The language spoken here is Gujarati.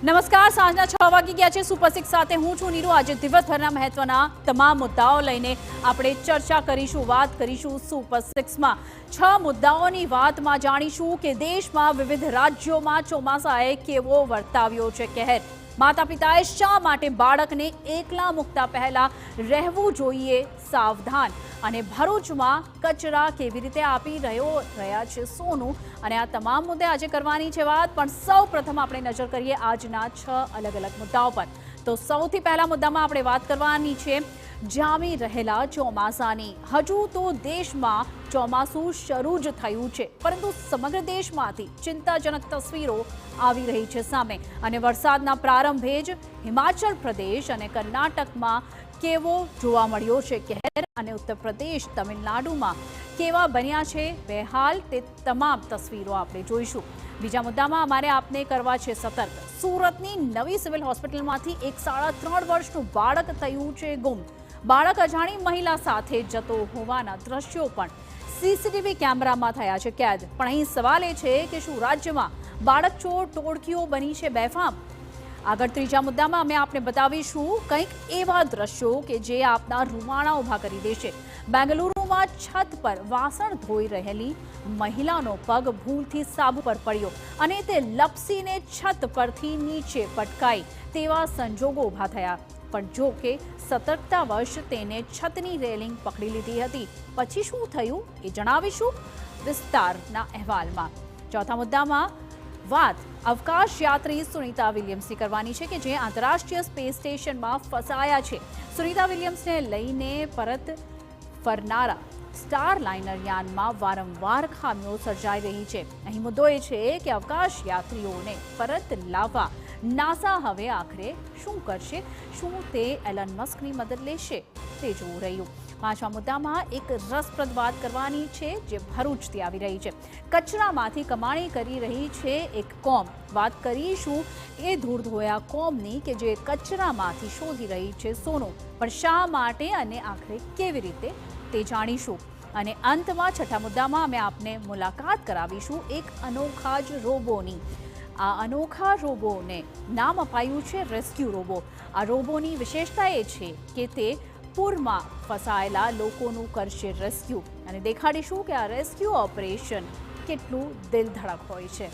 નમસ્કાર, સાંજના 6 વાગી ગયા છે. સુપર સિક્સ સાથે હું છું નીરુ. આજે દિવસભરના મહત્વના તમામ મુદ્દાઓ લઈને આપણે ચર્ચા કરીશું, વાત કરીશું. સુપર સિક્સમાં 6 મુદ્દાઓની વાતમાં જાણીશું કે દેશમાં વિવિધ રાજ્યોમાં ચોમાસાએ કેવો વર્તાવ્યો છે કહેર. માતા પિતાએ શા માટે બાળકને એકલા મૂકતા પહેલા રહેવું જોઈએ સાવધાન, અને ભરૂચમાં કચરા કેવી રીતે આપી રહ્યા છે સોનું, અને આ તમામ મુદ્દે આજે કરવાની છે વાત. પણ સૌ પ્રથમ આપણે નજર કરીએ આજના 6 અલગ અલગ મુદ્દાઓ પર. તો સૌથી પહેલા મુદ્દામાં આપણે વાત કરવાની છે જામી રહેલા ચોમાસાની. હજુ તો દેશમાં ચોમાસું શરૂ જ થયું છે, પરંતુ સમગ્ર દેશમાંથી ચિંતાજનક તસવીરો આવી રહી છે સામે. અને વરસાદના પ્રારંભે જ હિમાચલ પ્રદેશ અને કર્ણાટકમાં કેવો જોવા મળ્યો છે કહેર, અને ઉત્તર પ્રદેશ, તમિલનાડુમાં કેવા બન્યા છે બેહાલ, તે તમામ તસવીરો આપણે જોઈશું. બીજા મુદ્દામાં અમારે આપને કરવા છે સતર્ક. સુરતની નવી સિવિલ હોસ્પિટલમાંથી એક 3.5 વર્ષનું બાળક થયું છે ગુમ. બાળક અજાણી મહિલા સાથે જતો હોવાના દ્રશ્યો પણ સીસીટીવી કેમેરામાં થયા છે કેદ. પણ અહીં સવાલ એ છે કે શું રાજ્યમાં બાળક ચોર ટોળકીઓ બની છે બેફામ? આગળ ત્રીજા મુદ્દામાં અમે આપને બતાવીશું કંઈક એવા દ્રશ્યો કે જે આપના રૂમાણા ઊભા કરી દેશે. બેંગલુરુમાં છત પર વાસણ ધોઈ રહેલી મહિલાનો પગ ભૂલથી સાબુ પર પડ્યો અને તે લપસીને છત પરથી નીચે પટકાઈ તેવા સંજોગો ઊભા થયા. પણ જો કે સતર્કતાવશ તેને છતની રેલિંગ પકડી લીધી હતી. પછી શું થયું એ જણાવીશું વિસ્તારના અહેવાલમાં. ચોથા મુદ્દામાં વાત અવકાશ યાત્રી સુનિતા વિલિયમ્સની કરવાની છે કે જે આંતરરાષ્ટ્રીય સ્પેસ સ્ટેશનમાં ફસાયા છે. સુનિતા વિલિયમ્સને લઈને પરત ફરનારા સ્ટાર લાઇનર યાનમાં વારંવાર ખામીઓ સર્જાઈ રહી છે. અહીં મુદ્દો એ છે કે અવકાશ યાત્રીઓને પરત લાવવા નાસા હવે આખરે શું કરશે? શું તે એલન મસ્કની મદદ લેશે? તે જોવું રહ્યું. પાંચમા મુદ્દામાં એક રસપ્રદ વાત કરવાની છે જે ભરૂચથી આવી રહી છે. કચરામાંથી કમાણી કરી રહી છે એક કોમ. વાત કરીશું એ ધૂળ ધોયા કોમની કે જે કચરામાંથી શોધી રહી છે સોનું. પણ શા માટે અને આખરે કેવી રીતે તે જાણીશું. અને અંતમાં છઠ્ઠા મુદ્દામાં અમે આપને મુલાકાત કરાવીશું એક અનોખા જ રોબોની. આ અનોખા રોબોને નામ અપાયું છે રેસ્ક્યુ રોબો. આ રોબોની વિશેષતા એ છે કે તે પૂરમાં ફસાયેલા લોકોનું કરશે રેસ્ક્યુ, અને દેખાડીશું કે આ રેસ્ક્યુ ઓપરેશન કેટલું દિલધડક હોય છે.